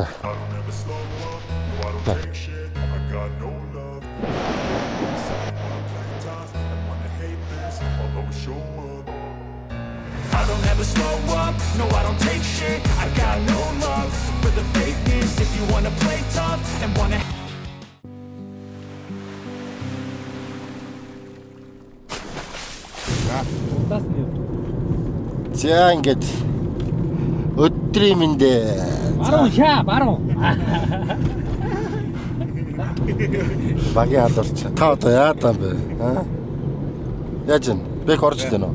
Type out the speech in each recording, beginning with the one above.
I don't ever slow up, no I don't take shit. I got no love for the fakeness. If you wanna play tough and wanna За ингээд өдрийн мэндэ. Баруун. Багийн алдарч та одоо яадан бэ? Аа? Яаж вэ? Бэк орж лээ нөө.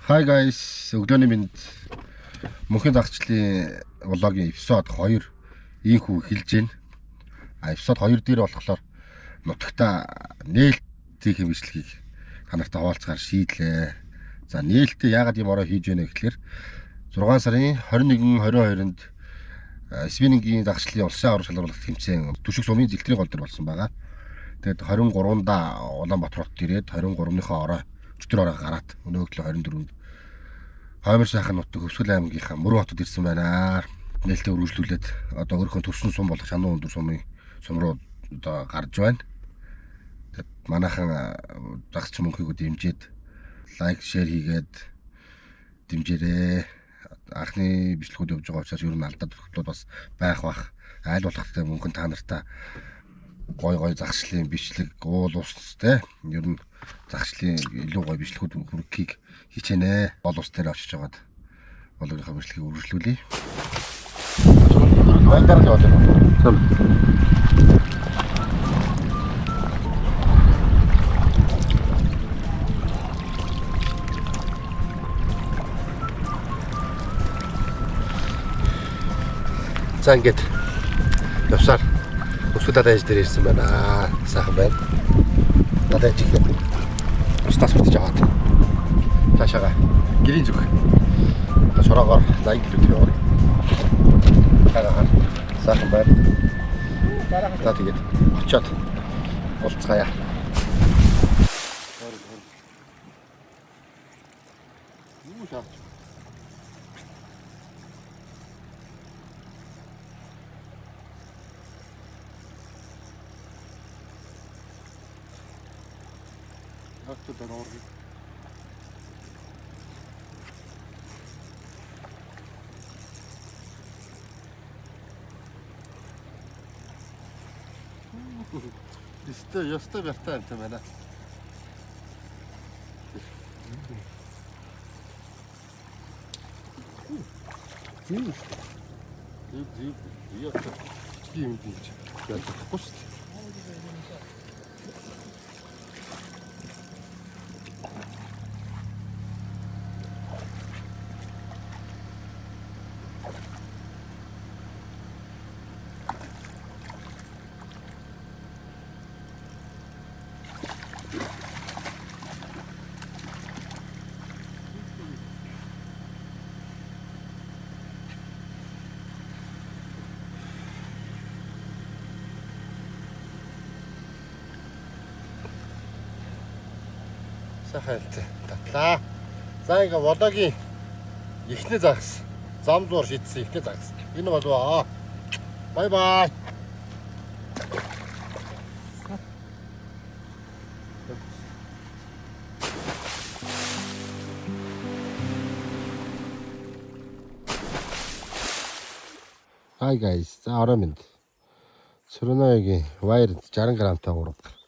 Hi guys, өглөөний минь мөнхийн загчлын влогийн эпизод 2 ийхүү эхэлж байна. Эпизод 2 дээр болохоор нутагта нээлтийн хэмжлэгийг та нартай хуваалцахаар шийдлээ. За нээлттэй яагаад юм ороо хийж байна гэхээр 6 сарын 21-22-нд Свинингийн загчлын улсын аврал шалгаруулах тэмцээн Түшиг сумын зэлтрийн гол дээр болсон байгаа. Тэгээд 23-нда Улаанбаатар хотод ирээд 23-ныхоо ороо өчтөр ороо гараад өнөөгөө 24-нд Хоймор сайхан нутаг Өвсгөл аймгийнхаа Мөрөн хотод ирсэн байна. Нээлттэй үргэлжлүүлээд одоо өөрийнхөө төрсөн сум болох Шанан өндөр сум руу одоо гарч байна. Тэгэд манайхан загч мөнхийг дэмжиж лайк, шеэр хийгээд дэмжээрэй. Анхны бичлэгүүд явж байгаа учраас ер нь алдаад тогтлоод бас байх бах. Айл болгохтой мөнхөн та нартай гой загчлын бичлэг уул устэй. Ер нь загчлын илүү гой бичлэгүүд хүргэхийг хичээнэ. Бол ус дээр очиж жагаад болгоныхоо бичлэгийг үргэлжлүүлье. Баяртай яваад байна. За ингээд явсаар Өвсгөл дааж дээр ирсэн байна. Сайхан байна. Надад чихээ. Устас хүртэж аваад. Цаашаа гэрийн зүг. Шороогоор 80 км яваа. Хараа. Сайхан байна. За тэгээд очиод уулзгаая. Юу шаарч. Хатуу дөрөөр. Ястай бяртай юм байна. Зин. Яа тийм юм чи. Яг тахгүй шүү дээ. Сайхалтай татлаа. За ингээ водогийн ихний загас. Зам зуур шидсэн ихний загас. Энэ болов. Бай бай. Hi guys. За ороо минь. Сөрөнөөгийн вайр 60 грамтай ураг.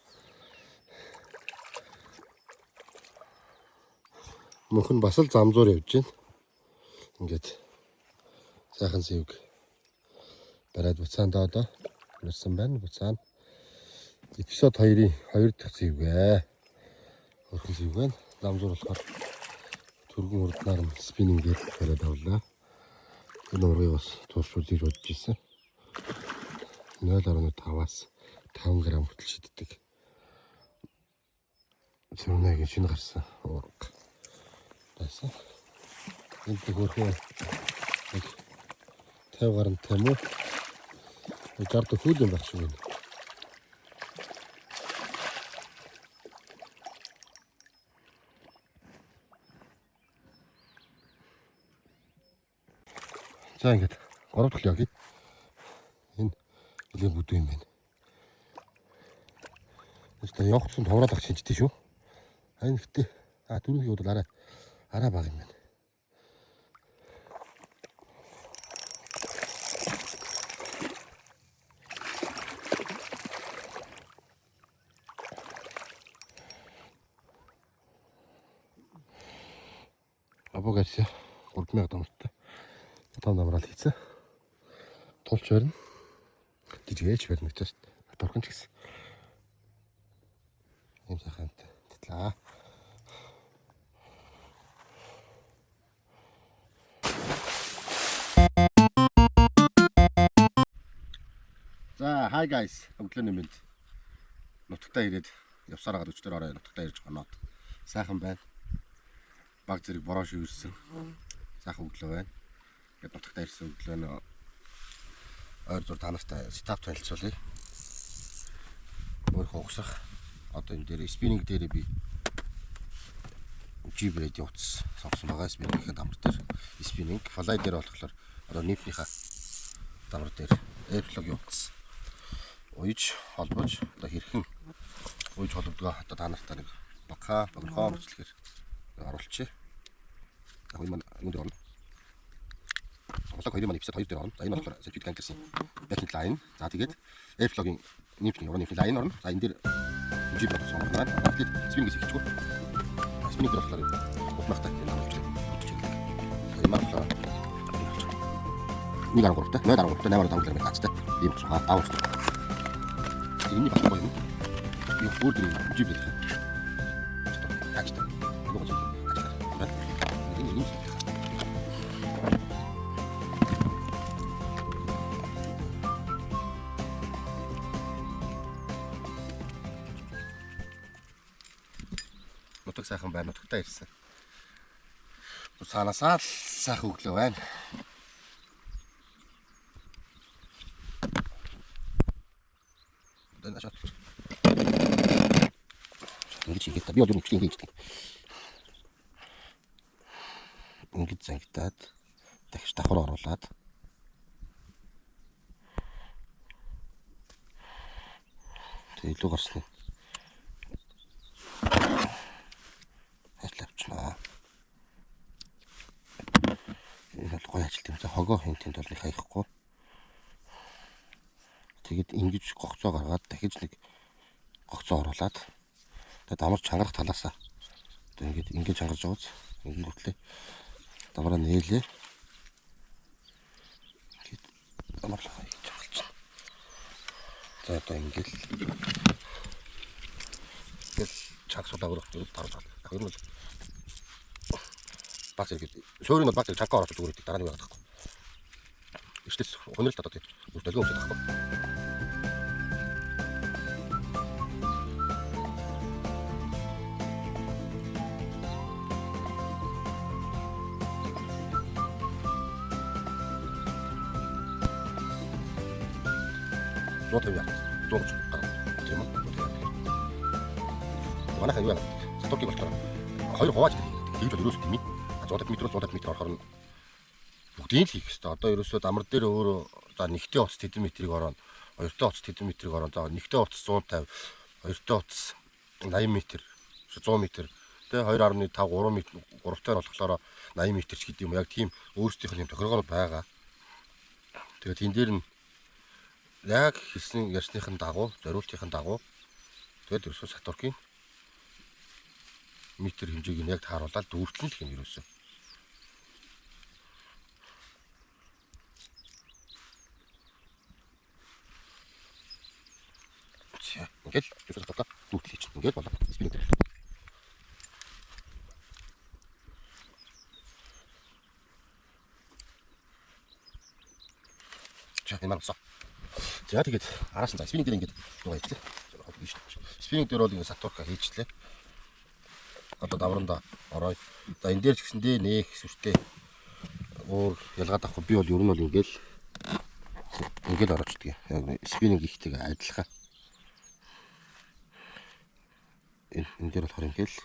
Мөнхөн бас л замзуур явж байна. Ингээд сайхан зэвг барайд буцаандаа одоо ирсэн байна. Буцаана. Эпизод 2-ийн 2 дахь зэвгээ. Хөрхөн зэвгээ нь ламзуур болохоор түргэн урднаар нь спиннингээр бариад авлаа. Энэ ургыг бас туушруулж бодож ирсэн. 0.5-аас 5 г хүртэл шиддэг. Зөвнөгийн шинэ гарсан ураг. Байсан. Энд хөрхөн 50 гарантай юм уу? 60 хөл юм байх шиг байна. За ингээд 3 дахь яг энэ нэлээд бүдүү юм байна. Өөртөө явах тусам товроод ах шинжтэй шүү. Харин гэтээ дөрөвний удаа араа баг юм байна. Абогаас 3000 дамжтай. Тав намрал хийцээ. Тулч барина. Дижгээж барина гэж байна. Торхон ч гэсэн. Ийм сайхант тэтлээ. За, hi guys. Өглөөний мэнд. Нутагтаа ирээд явсаар хагаад өчтөр ороо нутагтаа ирж гоноод. Сайхан байна. Баг зэрэг бороо шивэрсэн. Сайхан өглөө байна. Ингээд нутагтаа ирсэн өглөө нөө ойр зур танартай сетап танилцуулъя. Өөрөө угсах. Одоо энэ дээр спиннинг дээр би G-Blade утас сонгосон байгаа. Спиннингийн дамар дээр спиннинг, флай дээр болохоор одоо нипнийхаа дамар дээр Airflog утас уйж холбож одоо хэрхэн уйж холбодгоо одоо та нартай нэг богинохоо бичлэгээр оруулчих. Яг энэ юу дээр орно. Улаг хоёрын маань эпизод 2 дээр орно. За энэ болохоор Circuit Crank-ийн backing line. За тэгээд Airflog-ийн нипний line орно. За энэ дээр G-Blade сонгох маань тэгээд спиннинг хийчихгүй. Спиннинг дээр болохоор утмахтай энэ бичлэг. Энэ маань болохоор 1.3-тай 0.3-тай 8.5 км тацтай ийм аавс. Энэ нь баггүй юм. Юу бүр дээр G-Blade байна. Ачтай. Нөгөө зүйл. Энэ нутаг сайхан байна. Нутагтаа ирсэн. Цаанаасаа л сайхан өглөө байна. Dan aşağı tutur. Ингэж хийгээд та би одоо үчиг хийдэг. Ингэж зангидаад дахиж давхар оруулаад тэг илүү гарсна. Хатлавчнаа. Энэ бол гоё ажилт юм. Хогоо хинтэнд бол их хаяхгүй. Тэгээд ингэж гогцоо гаргаад дахиж нэг гогцоо оруулаад тэгээд дамар чангарах талаасаа тэгээд ингэж чангарч явууз ингэнгүүтлээ дамараа нээлээ гээд дамарлаа хийж чангалчихна. За одоо ингээл чангасуулаа өрөх дарж байгаа. Яг юм л баг зэрэг суурийн баг зэрэг чанга ороод зүгээр гэдэг дараа нь яагаад гэхгүй. Иштэс хөнөөлт одоо тийм үсдэлгөө өмсөж байгаа байхгүй. Зуутав яа. Зуурч гарав. Тийм үү? Манайхаа юу яагаад стокийг болохоор хоёр хувааж хийж бол ерөөсөө тийм ээ. 100 м 100 м орохоор бүгдийг л хийх хэрэгтэй. Одоо ерөөсөө дамар дээр өөрөө за нэгтэй утас тэдэн метрийг ороод, хоёртой утас тэдэн метрийг ороод, за нэгтэй утас 150, хоёртой утас 80 м, 100 м, тэгээ 2.5, 3 м, 3-тай болохоор 80 м ч гэдэг юм. Яг тийм өөрсдийнх нь юм тохиргоонууд байгаа. Тэгээд энэ дээр нь яг хэлсэн ярьсныхын дагуу, зориултын дагуу тэгээд ерөөсөө сатуркийн метр хэмжээг нь яг тааруулаад дүүртэн л юм ерөөсөө. Ингээл зүсэл татаа дүүтэл хийчих. Ингээл болоо. Спиннинг дээр. За энэ маань босоо. За тэгээд араас нь за спиннинг дээр ингээд нугаа хийчихлээ. Спиннинг дээр бол ингээд сатурка хийчихлээ. Одоо давранда орой. За энэ дээр ч гэсэндээ нээх сүртэй өөр ялгаад авахгүй би бол ер нь бол ингээл ороочдөг. Яг спиннинг ихтэйг адилхан. Энэ дээр болохоор ингээл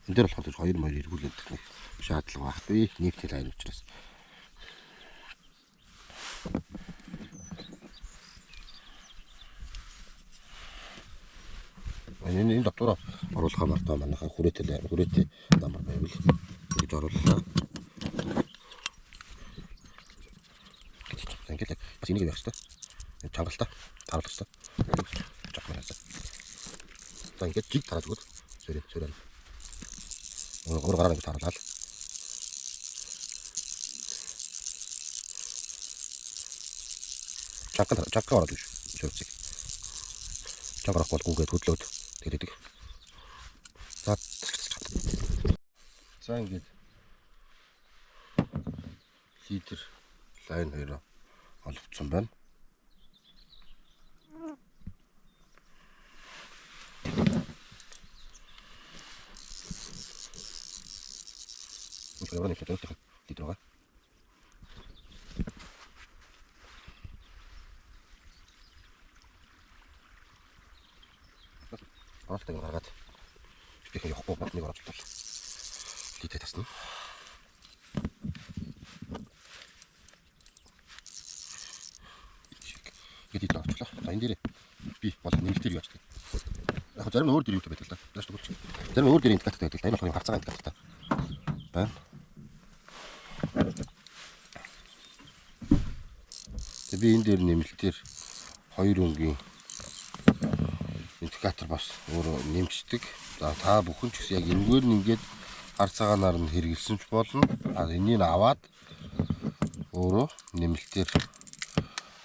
энэ дээр болохоор хоёр маяг эргүүлээд нэг шаардлага байхгүй. Нийтлэл айн учраас. Энэ доктор оруулахаа мартаа манайхаа хүрээтэй дамар байвал ингэж орууллаа. Ингээд бас энийг яах вэ? Чангалтай таруулах хэрэгтэй. Жохмаа. За ингээд жиг тараад өгөөд сөрөө. Өөр гараа ингэ таарлаа. Чакка ороод биш. Сөрчиг. Чакарах болгоогөөд хөдлөөд тэгээд. За ингэж лидер лайн хоёроо олвцсон байна. Яваа нэг л лидер байгаа. Оролтыг гаргаад ихэнх явахгүй батныг оруулаад лидер тасна. Гэдэг очлоо. За энэ дээр би бол нэмэлтээр юу ачдаг. Яг зарим өөр дээр юу байдаг л да. Яаж төгөлч. Зарим өөр дээр индикатор байдаг. Энэ болохоор харцаа индикатортай байна. Тэгээ би энэ дээр нэмэлтээр 2 өнгийн индикатор бас өөрөө нэмждэг. За та бүхэн ч гэсэн яг энэгээр нь ингээд харцаагаар нь хэрэгэлсэн ч болно. Энийг аваад өөрөө нэмэлтээр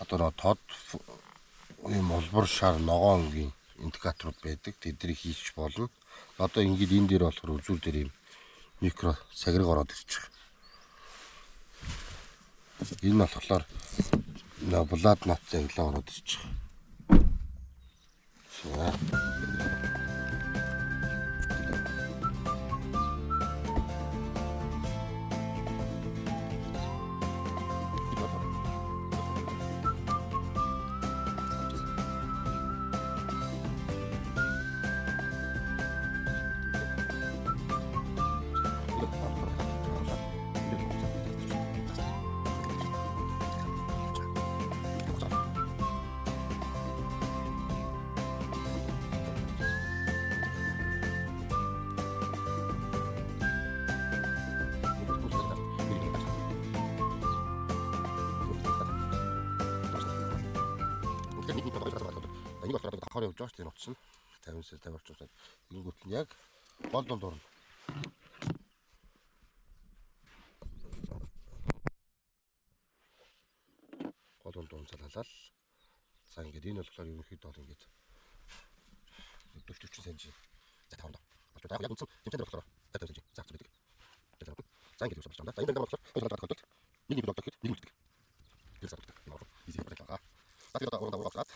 одоо тод юм олбор шар ногоонгийн индикатор байдаг. Тэднийг хийчих болно. Одоо ингээд энэ дээр болохоор үзүүр дээр юм микро сагрыг ороод ирчих. Энэ нь болохоор блад нот зэнглээ ороод ирчих. За. Энийг болохоор давхар явж байгаа ч тийм утсан 50 орчим. Ингэнгүүт нь яг гол дунд орно. Гол дунд унцалалаа. За ингээд энэ болохоор ерөнхийдөө бол ингээд 40 см. За таван доо. Яг яг үнсэн тэмцээнд болохоор 50 см. За зүгдэг. За ингээд юусаа байна. За энэ болохоор хөлөд нэг нэг болдог нэг үлддэг. Тэрс авдаг. Энэ бол easy байгаа. За тэгээд одоо уураад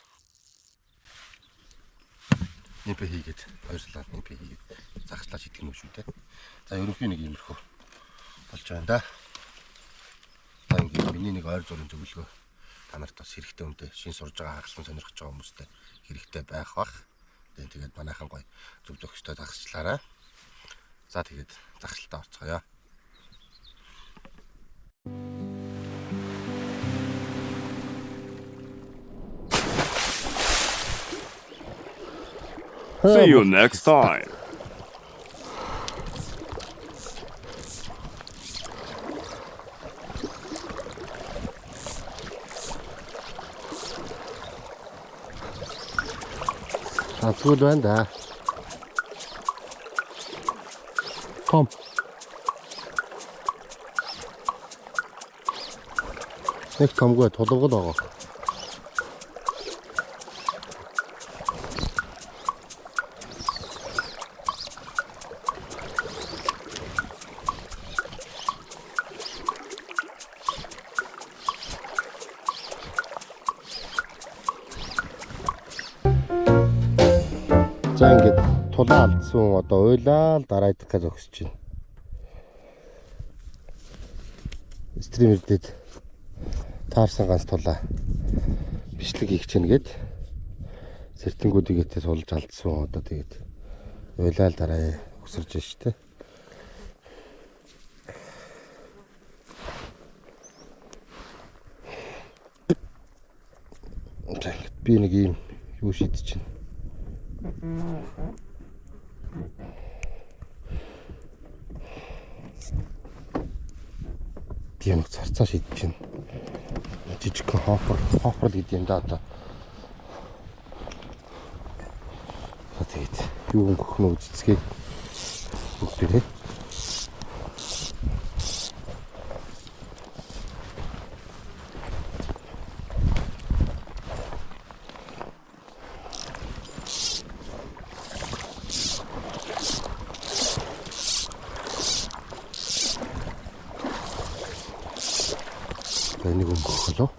нэмпэ хийгээд хоёрлаа нэмпэ хийгээд загчлаа шийдэх юм шүү дээ. За ерөнхий нэг иймэрхүү болж байна да. За ингээд миний нэг ойр зургийн зөвлөгөө та нарт бас хэрэгтэй үнтэй шин сурж байгаа хагалсан сонирхож байгаа хүмүүстээ хэрэгтэй байх бах. Тэгээд манайхан гоё зөв зөвхөстэй загчлаарай. За тэгээд загчлалтаа орцгоё. See you next time. Ганцгүй л байна да. Том. Нэг томгүй тулгал байгаа. За ингээд тулаа алдсан одоо уйлал дараа идэх гэж зогсож байна. Стримердэд таарсан ганц тулаа бичлэг хийх чинь гээд сэртэнгүүдийгээ суулж алдсан одоо тэгээд уйлал дараа өсөрж байна шүү дээ. Би нэг юм юу шийдэж байна. Би нэг царцаа шийдэж байна. Жижиг хоппер гэдэг юм да одоо. Тэгээд юу өгөх нь үзцгээ бүгдээрээ. Энийг өнгөрөхлөө.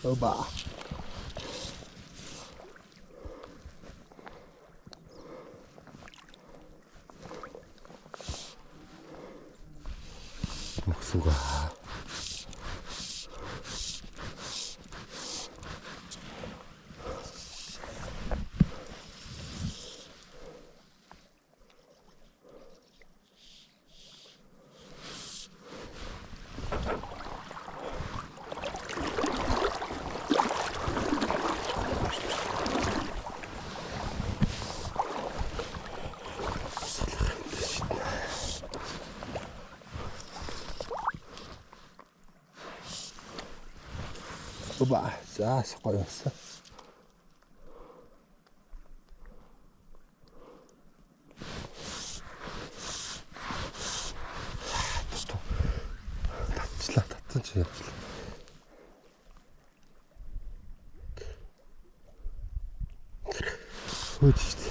Оба. Мөхсүга. Оба, за гоё болсон. Татсан чи явчихлаа. Хөөж штэ.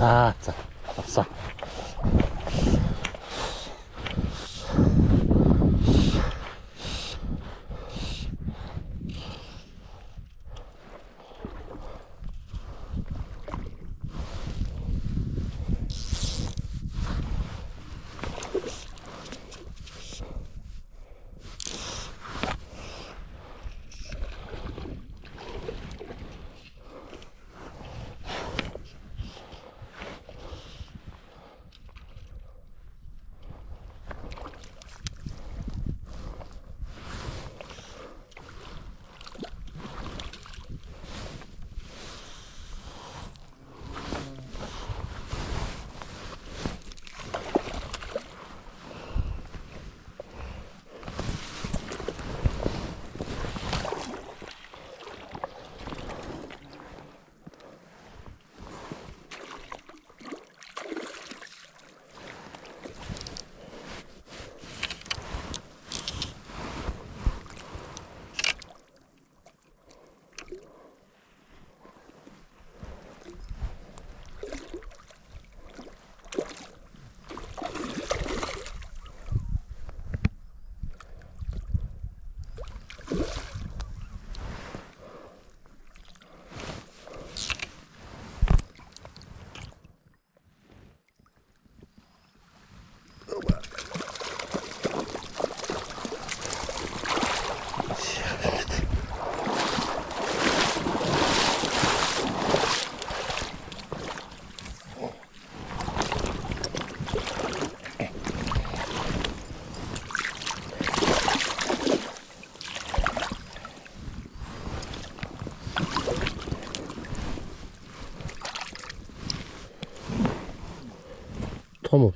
За авсан.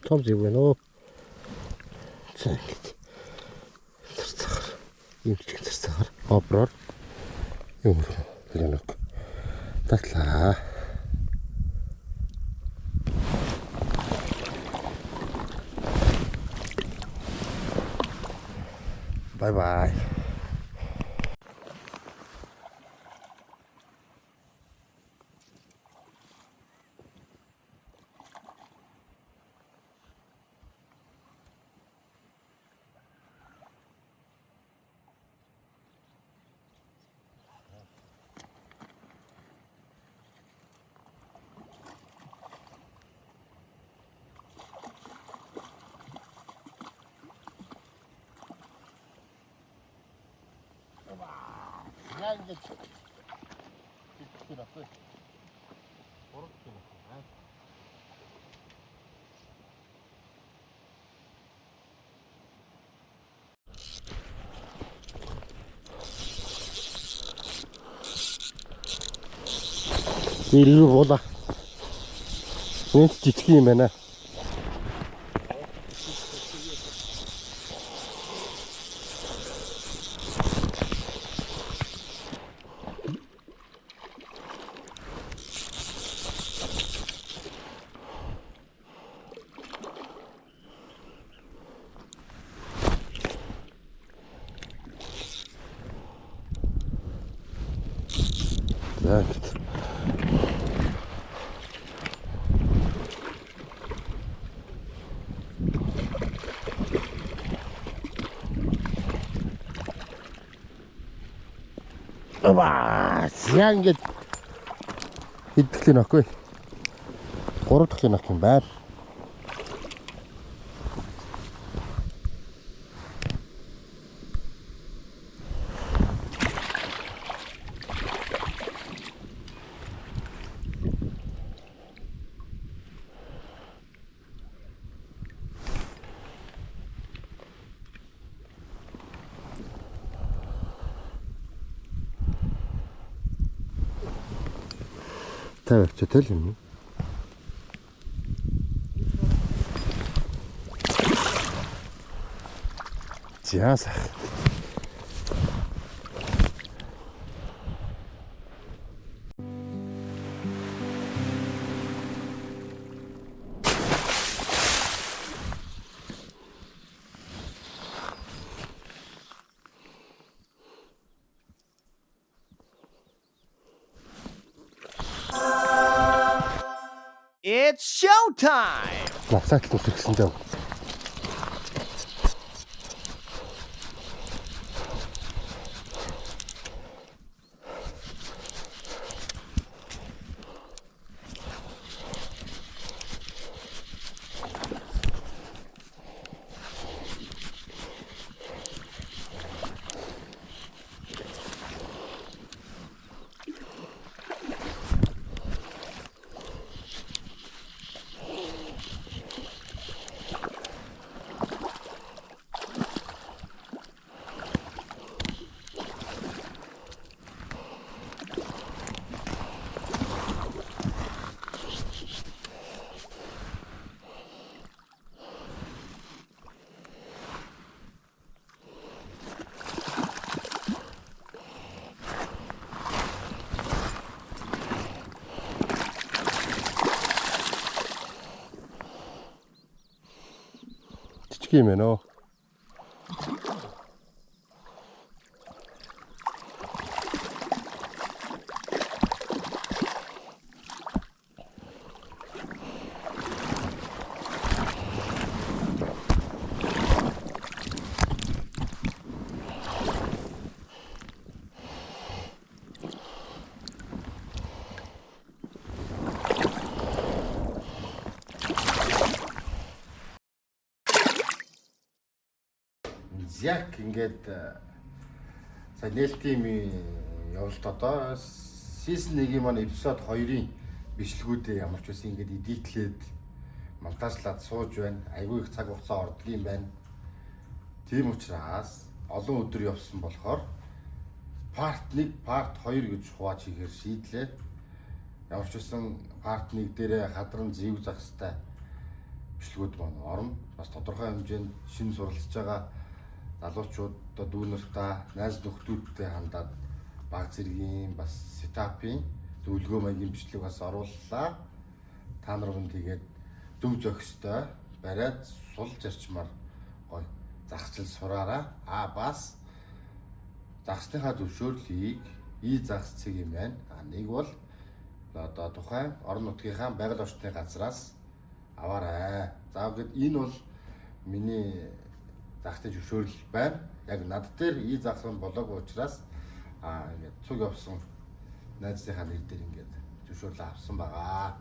Том зив байна уу? За ингэж. Царцахаар. Ийм ч царцахаар. Оброор. Юм хэлэнэг. Татлаа. Bye. Я ингэж итгэхгүй. Иргэн буула. Нэг жижиг юм байна. Так. Ва, яг ингэж идэхлэн ахгүй. 3 дахь нах юм байна. Тавьчихтай л юм. Зяасах. It's showtime! Насаат л үсэрхсэндээ. Жижиг юм байна оо. Яг ингээд сая нээлтийн явуулт одоо season 1-ийн маань эпизод 2-ын бичлэгүүдээ ямар ч байсан ингээд эдитлээд монтажлаад сууж байна. Айгүй их цаг хугацаа ордог юм байна. Тийм учраас олон өдөр явсан болохоор part 1, part 2 гэж хувааж хийхээр шийдлээ. Ямар ч байсан part 1 дээрээ хадран зэвг загстай бичлэгүүд маань орно. Бас тодорхой хэмжээнд шинэ суралцж байгаа залуучууд одоо дүүнэртээ найз нөхдүүдтэй хандаад баг зэргийн бас сетапын зөвлөгөө маягийн бичлэг бас орууллаа. Та нар мөн тэгээд зөв зохистой бариад сул зарчмаар гоё загсчил сураараа. Бас загсныхаа зөвшөөрлийг загс цэг юм байна. Нэг бол одоо тухайн орон нутгийнхаа байгаль орчны газраас аваарай. За гэвэл энэ бол миний загсны зөвшөөрөл байна. Яг над дээр загсан болоогүй учраас ингээд цуг явсан найзынхаа нэр дээр ингээд зөвшөөрлөө авсан байгаа.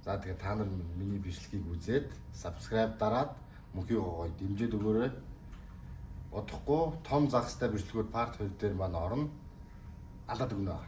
За тэгээд та нар миний бичлэгийг үзээд subscribe дараад мөнхий гогой дэмжиж өгөөрэй. Удахгүй том загстай бичлэгүүд part 2 дээр маань орно. Алаад өгнө.